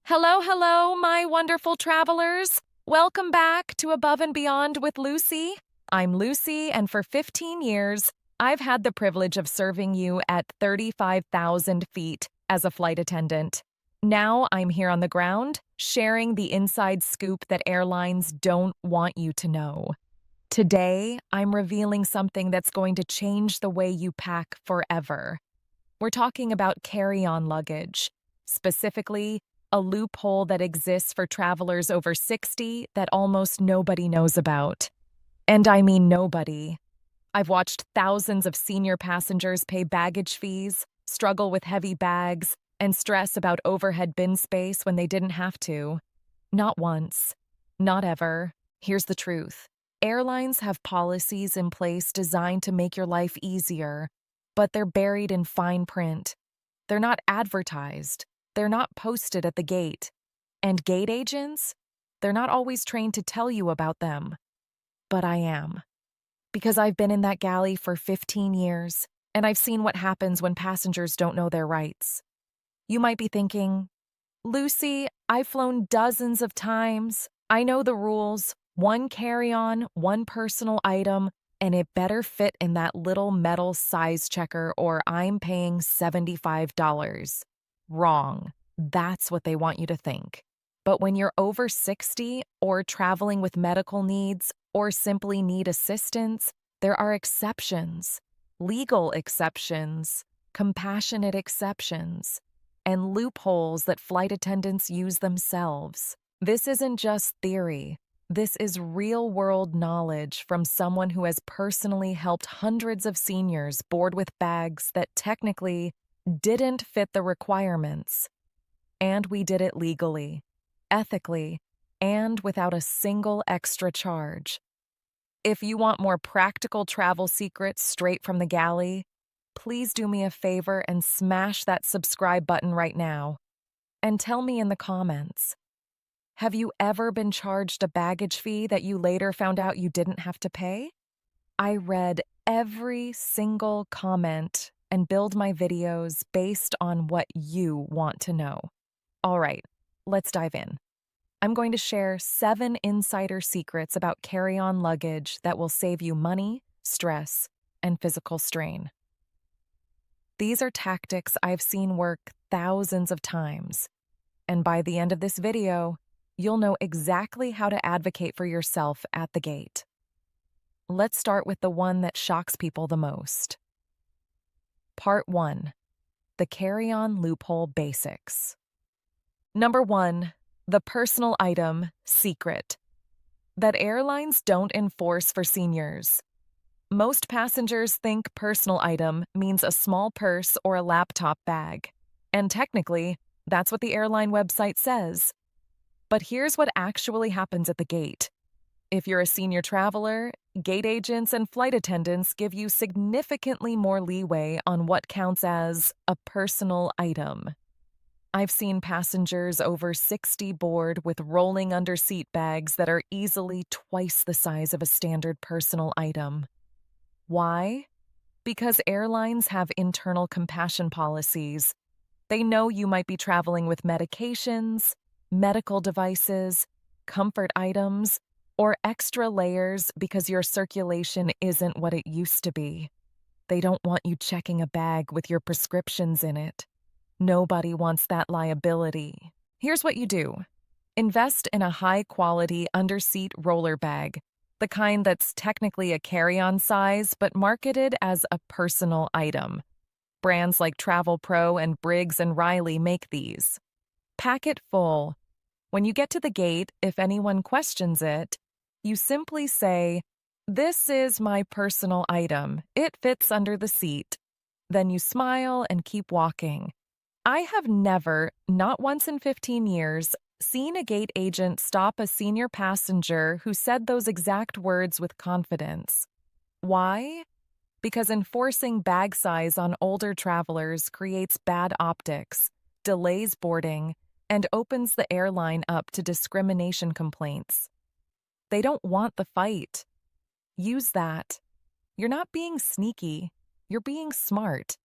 Hello, hello, my wonderful travelers. Welcome back to Above and Beyond with Lucy. I'm Lucy, and for 15 years, I've had the privilege of serving you at 35,000 feet as a flight attendant. Now I'm here on the ground, sharing the inside scoop that airlines don't want you to know. Today, I'm revealing something that's going to change the way you pack forever. We're talking about carry-on luggage, specifically a loophole that exists for travelers over 60 that almost nobody knows about. And I mean nobody. I've watched thousands of senior passengers pay baggage fees, struggle with heavy bags, and stress about overhead bin space when they didn't have to. Not once. Not ever. Here's the truth. Airlines have policies in place designed to make your life easier, but they're buried in fine print. They're not advertised. They're not posted at the gate. And gate agents? They're not always trained to tell you about them. But I am. Because I've been in that galley for 15 years, and I've seen what happens when passengers don't know their rights. You might be thinking, Lucy, I've flown dozens of times. I know the rules. One carry-on, one personal item, and it better fit in that little metal size checker or I'm paying $75. Wrong. That's what they want you to think. But when you're over 60 or traveling with medical needs or simply need assistance, there are exceptions, legal exceptions, compassionate exceptions, and loopholes that flight attendants use themselves. This isn't just theory. This is real-world knowledge from someone who has personally helped hundreds of seniors board with bags that technically didn't fit the requirements. And we did it legally, ethically, and without a single extra charge. If you want more practical travel secrets straight from the galley, please do me a favor and smash that subscribe button right now. And tell me in the comments, have you ever been charged a baggage fee that you later found out you didn't have to pay? I read every single comment and build my videos based on what you want to know. All right, let's dive in. I'm going to share 7 insider secrets about carry-on luggage that will save you money, stress, and physical strain. These are tactics I've seen work thousands of times, and by the end of this video, you'll know exactly how to advocate for yourself at the gate. Let's start with the one that shocks people the most. Part 1. The carry-on loophole basics. Number 1. The personal item secret that airlines don't enforce for seniors. Most passengers think personal item means a small purse or a laptop bag, and technically, that's what the airline website says. But here's what actually happens at the gate. If you're a senior traveler, gate agents and flight attendants give you significantly more leeway on what counts as a personal item. I've seen passengers over 60 board with rolling under seat bags that are easily twice the size of a standard personal item. Why? Because airlines have internal compassion policies. They know you might be traveling with medications, medical devices, comfort items, or extra layers because your circulation isn't what it used to be. They don't want you checking a bag with your prescriptions in it. Nobody wants that liability. Here's what you do. Invest in a high-quality underseat roller bag, the kind that's technically a carry-on size but marketed as a personal item. Brands like Travel Pro and Briggs & Riley make these. Pack it full. When you get to the gate, if anyone questions it, you simply say, "This is my personal item. It fits under the seat." Then you smile and keep walking. I have never, not once in 15 years, seen a gate agent stop a senior passenger who said those exact words with confidence. Why? Because enforcing bag size on older travelers creates bad optics, delays boarding, and opens the airline up to discrimination complaints. They don't want the fight. Use that. You're not being sneaky. You're being smart.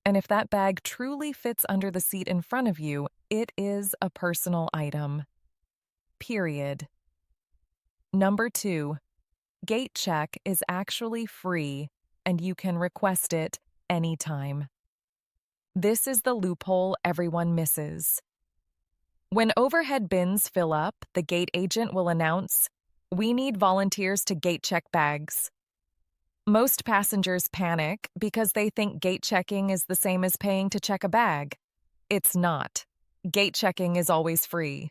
And if that bag truly fits under the seat in front of you, it is a personal item. Period. Number 2, gate check is actually free, and you can request it anytime. This is the loophole everyone misses. When overhead bins fill up, the gate agent will announce, "We need volunteers to gate check bags." Most passengers panic because they think gate checking is the same as paying to check a bag. It's not. Gate checking is always free.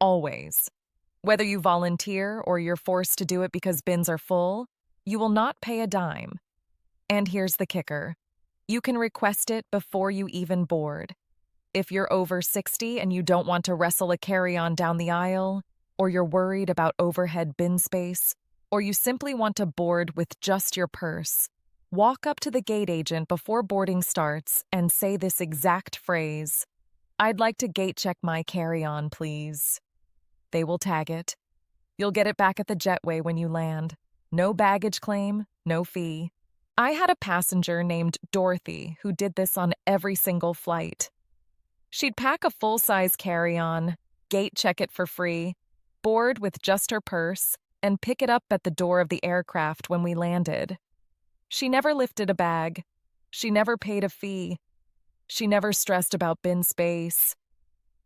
Always. Whether you volunteer or you're forced to do it because bins are full, you will not pay a dime. And here's the kicker. You can request it before you even board. If you're over 60 and you don't want to wrestle a carry-on down the aisle, or you're worried about overhead bin space, or you simply want to board with just your purse, walk up to the gate agent before boarding starts and say this exact phrase, "I'd like to gate check my carry-on, please." They will tag it. You'll get it back at the jetway when you land. No baggage claim, no fee. I had a passenger named Dorothy who did this on every single flight. She'd pack a full-size carry-on, gate check it for free, board with just her purse, and pick it up at the door of the aircraft when we landed. She never lifted a bag. She never paid a fee. She never stressed about bin space.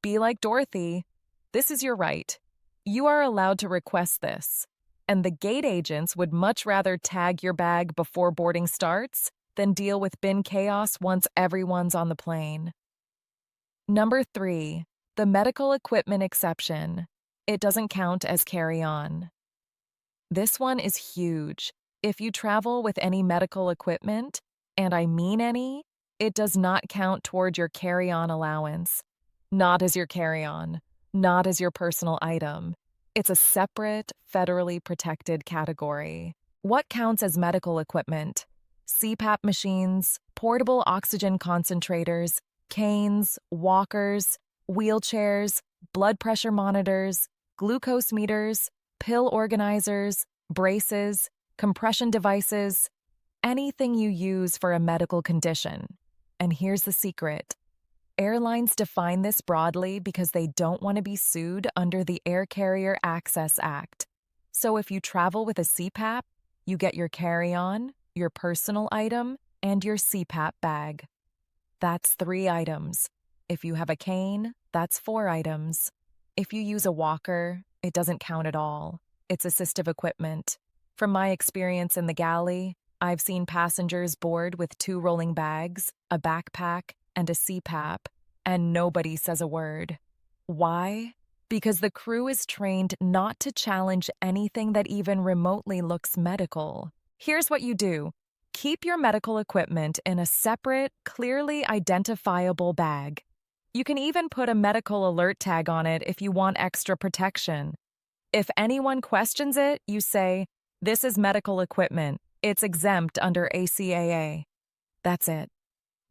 Be like Dorothy. This is your right. You are allowed to request this. And the gate agents would much rather tag your bag before boarding starts than deal with bin chaos once everyone's on the plane. Number 3, the medical equipment exception. It doesn't count as carry-on. This one is huge. If you travel with any medical equipment, and I mean any, it does not count toward your carry-on allowance. Not as your carry-on, not as your personal item. It's a separate, federally protected category. What counts as medical equipment? CPAP machines, portable oxygen concentrators, canes, walkers, wheelchairs, blood pressure monitors, glucose meters, pill organizers, braces, compression devices, anything you use for a medical condition. And here's the secret. Airlines define this broadly because they don't want to be sued under the Air Carrier Access Act. So if you travel with a CPAP, you get your carry-on, your personal item, and your CPAP bag. That's 3 items. If you have a cane, that's 4 items. If you use a walker, it doesn't count at all. It's assistive equipment. From my experience in the galley, I've seen passengers board with 2 rolling bags, a backpack, and a CPAP, and nobody says a word. Why? Because the crew is trained not to challenge anything that even remotely looks medical. Here's what you do. Keep your medical equipment in a separate, clearly identifiable bag. You can even put a medical alert tag on it if you want extra protection. If anyone questions it, you say, "This is medical equipment. It's exempt under ACAA." That's it.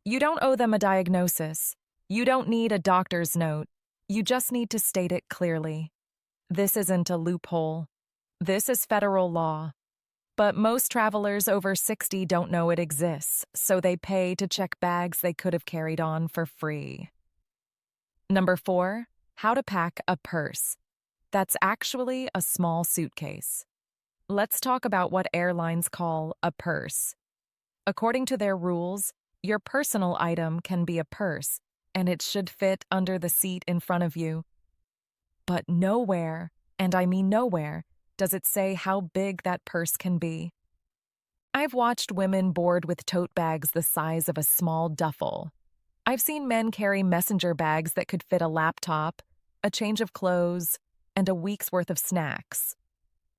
You don't owe them a diagnosis. You don't need a doctor's note. You just need to state it clearly. This isn't a loophole. This is federal law. But most travelers over 60 don't know it exists, so they pay to check bags they could have carried on for free. Number 4, how to pack a purse. That's actually a small suitcase. Let's talk about what airlines call a purse. According to their rules, your personal item can be a purse, and it should fit under the seat in front of you. But nowhere, and I mean nowhere, does it say how big that purse can be. I've watched women board with tote bags the size of a small duffel. I've seen men carry messenger bags that could fit a laptop, a change of clothes, and a week's worth of snacks.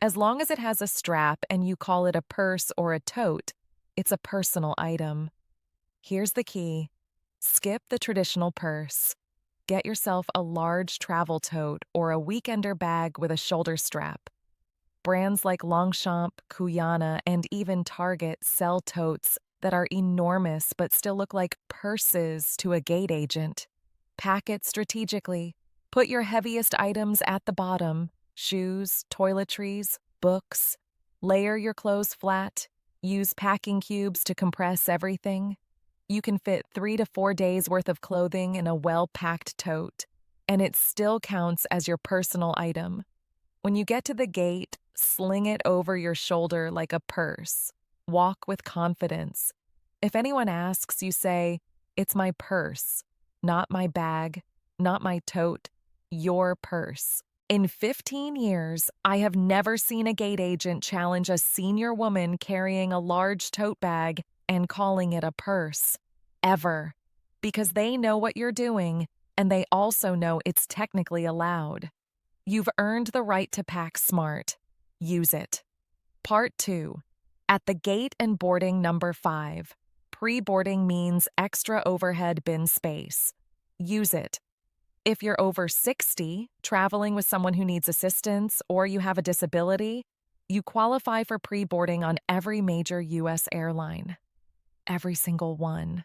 As long as it has a strap and you call it a purse or a tote, it's a personal item. Here's the key. Skip the traditional purse. Get yourself a large travel tote or a weekender bag with a shoulder strap. Brands like Longchamp, Cuyana, and even Target sell totes that are enormous but still look like purses to a gate agent. Pack it strategically. Put your heaviest items at the bottom: shoes, toiletries, books. Layer your clothes flat. Use packing cubes to compress everything. You can fit 3 to 4 days worth of clothing in a well-packed tote, and it still counts as your personal item. When you get to the gate, sling it over your shoulder like a purse. Walk with confidence. If anyone asks, you say, "It's my purse, not my bag, not my tote, your purse." In 15 years, I have never seen a gate agent challenge a senior woman carrying a large tote bag and calling it a purse. Ever. Because they know what you're doing, and they also know it's technically allowed. You've earned the right to pack smart. Use it. Part 2. At the gate and boarding number 5. Pre-boarding means extra overhead bin space. Use it. If you're over 60, traveling with someone who needs assistance, or you have a disability, you qualify for pre-boarding on every major U.S. airline. Every single one.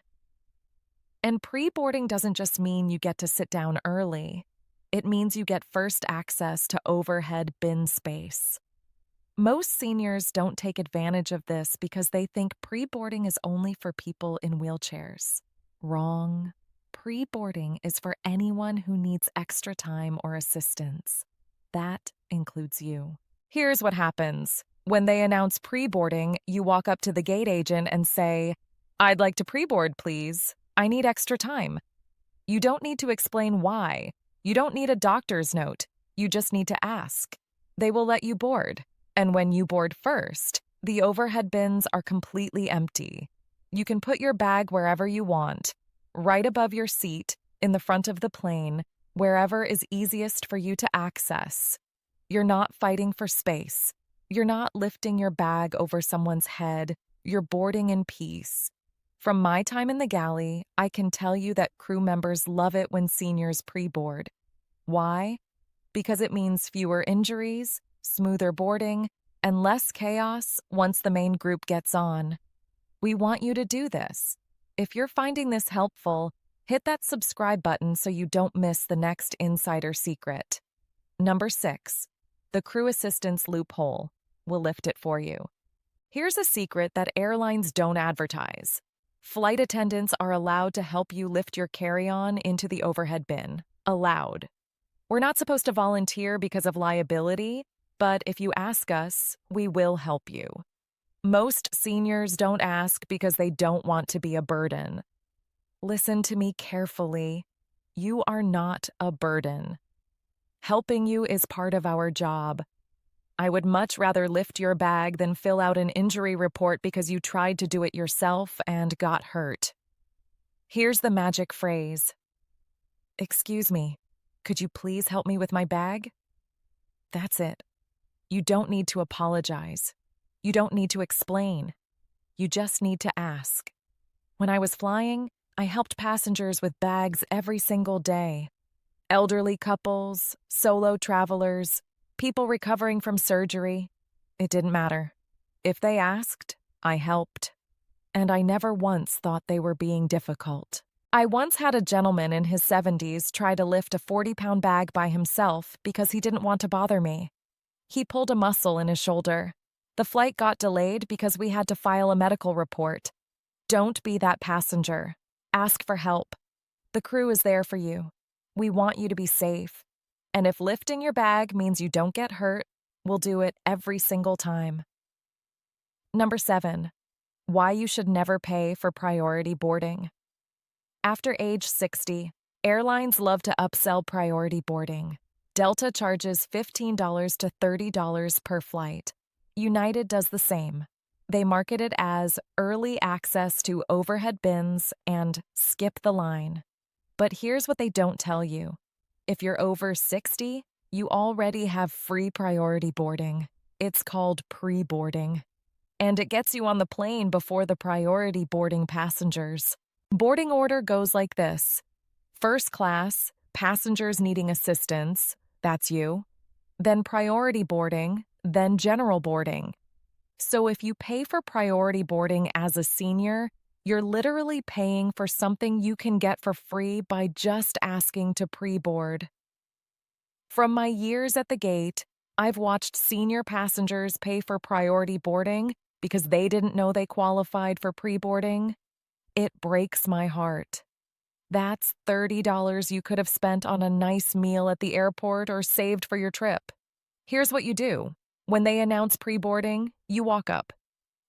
And pre-boarding doesn't just mean you get to sit down early. It means you get first access to overhead bin space. Most seniors don't take advantage of this because they think pre-boarding is only for people in wheelchairs. Wrong. Pre-boarding is for anyone who needs extra time or assistance. That includes you. Here's what happens. When they announce pre-boarding, you walk up to the gate agent and say, "I'd like to pre-board, please. I need extra time." You don't need to explain why. You don't need a doctor's note. You just need to ask. They will let you board. And when you board first, the overhead bins are completely empty. You can put your bag wherever you want, right above your seat, in the front of the plane, wherever is easiest for you to access. You're not fighting for space. You're not lifting your bag over someone's head. You're boarding in peace. From my time in the galley, I can tell you that crew members love it when seniors pre-board. Why? Because it means fewer injuries, smoother boarding, and less chaos once the main group gets on. We want you to do this. If you're finding this helpful, hit that subscribe button so you don't miss the next insider secret. Number 6, the crew assistance loophole. We'll lift it for you. Here's a secret that airlines don't advertise. Flight attendants are allowed to help you lift your carry-on into the overhead bin. Allowed. We're not supposed to volunteer because of liability, but if you ask us, we will help you. Most seniors don't ask because they don't want to be a burden. Listen to me carefully. You are not a burden. Helping you is part of our job. I would much rather lift your bag than fill out an injury report because you tried to do it yourself and got hurt. Here's the magic phrase. "Excuse me, could you please help me with my bag?" That's it. You don't need to apologize. You don't need to explain. You just need to ask. When I was flying, I helped passengers with bags every single day. Elderly couples, solo travelers, people recovering from surgery. It didn't matter. If they asked, I helped. And I never once thought they were being difficult. I once had a gentleman in his 70s try to lift a 40-pound bag by himself because he didn't want to bother me. He pulled a muscle in his shoulder. The flight got delayed because we had to file a medical report. Don't be that passenger. Ask for help. The crew is there for you. We want you to be safe. And if lifting your bag means you don't get hurt, we'll do it every single time. Number 7, why you should never pay for priority boarding. After age 60, airlines love to upsell priority boarding. Delta charges $15 to $30 per flight. United does the same. They market it as early access to overhead bins and skip the line. But here's what they don't tell you. If you're over 60, you already have free priority boarding. It's called pre-boarding. And it gets you on the plane before the priority boarding passengers. Boarding order goes like this. First class, passengers needing assistance, that's you. Then priority boarding, then general boarding. So if you pay for priority boarding as a senior, you're literally paying for something you can get for free by just asking to pre-board. From my years at the gate, I've watched senior passengers pay for priority boarding because they didn't know they qualified for pre-boarding. It breaks my heart. That's $30 you could have spent on a nice meal at the airport or saved for your trip. Here's what you do. When they announce pre-boarding, you walk up.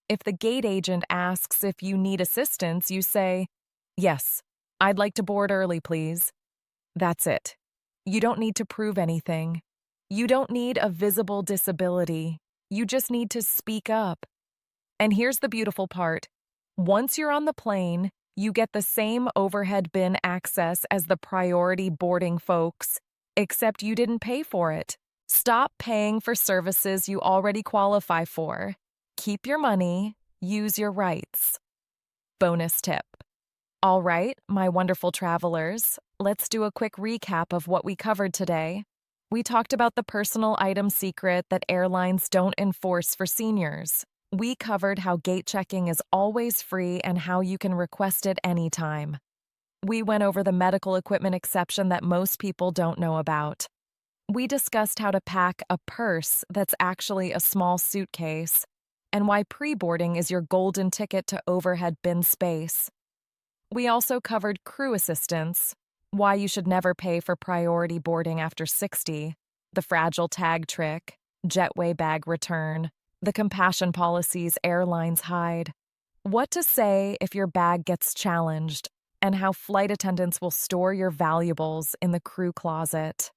If the gate agent asks if you need assistance, you say, "Yes, I'd like to board early, please." That's it. You don't need to prove anything. You don't need a visible disability. You just need to speak up. And here's the beautiful part. Once you're on the plane, you get the same overhead bin access as the priority boarding folks, except you didn't pay for it. Stop paying for services you already qualify for. Keep your money, use your rights. Bonus tip. All right, my wonderful travelers, let's do a quick recap of what we covered today. We talked about the personal item secret that airlines don't enforce for seniors. We covered how gate checking is always free and how you can request it anytime. We went over the medical equipment exception that most people don't know about. We discussed how to pack a purse that's actually a small suitcase, and why pre-boarding is your golden ticket to overhead bin space. We also covered crew assistance, why you should never pay for priority boarding after 60, the fragile tag trick, jetway bag return, the compassion policies airlines hide, what to say if your bag gets challenged, and how flight attendants will store your valuables in the crew closet.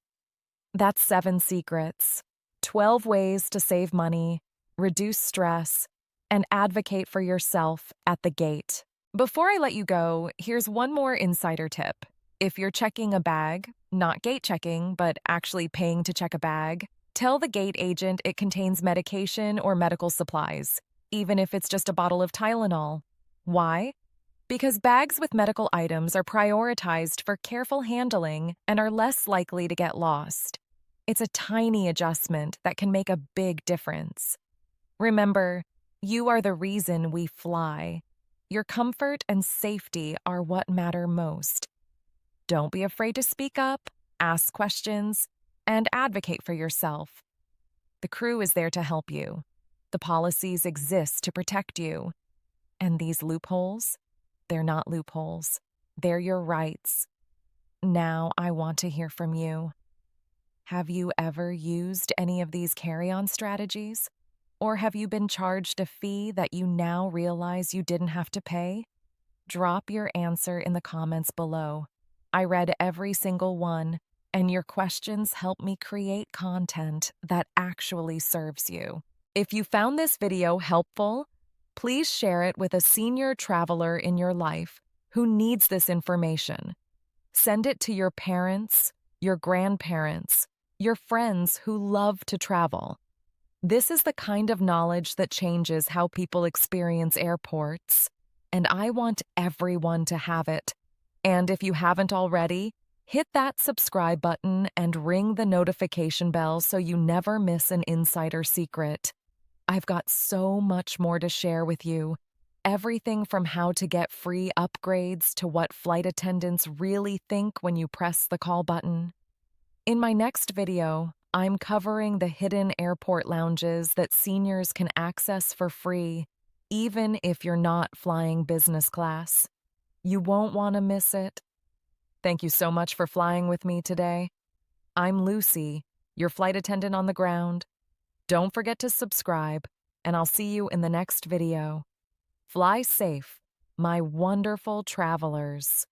That's 7 secrets, 12 ways to save money, reduce stress, and advocate for yourself at the gate. Before I let you go, here's one more insider tip. If you're checking a bag, not gate checking, but actually paying to check a bag, tell the gate agent it contains medication or medical supplies, even if it's just a bottle of Tylenol. Why? Because bags with medical items are prioritized for careful handling and are less likely to get lost. It's a tiny adjustment that can make a big difference. Remember, you are the reason we fly. Your comfort and safety are what matter most. Don't be afraid to speak up, ask questions, and advocate for yourself. The crew is there to help you. The policies exist to protect you. And these loopholes, they're not loopholes. They're your rights. Now I want to hear from you. Have you ever used any of these carry-on strategies? Or have you been charged a fee that you now realize you didn't have to pay? Drop your answer in the comments below. I read every single one, and your questions help me create content that actually serves you. If you found this video helpful, please share it with a senior traveler in your life who needs this information. Send it to your parents, your grandparents, your friends who love to travel. This is the kind of knowledge that changes how people experience airports, and I want everyone to have it. And if you haven't already, hit that subscribe button and ring the notification bell so you never miss an insider secret. I've got so much more to share with you. Everything from how to get free upgrades to what flight attendants really think when you press the call button. In my next video, I'm covering the hidden airport lounges that seniors can access for free, even if you're not flying business class. You won't want to miss it. Thank you so much for flying with me today. I'm Lucy, your flight attendant on the ground. Don't forget to subscribe, and I'll see you in the next video. Fly safe, my wonderful travelers.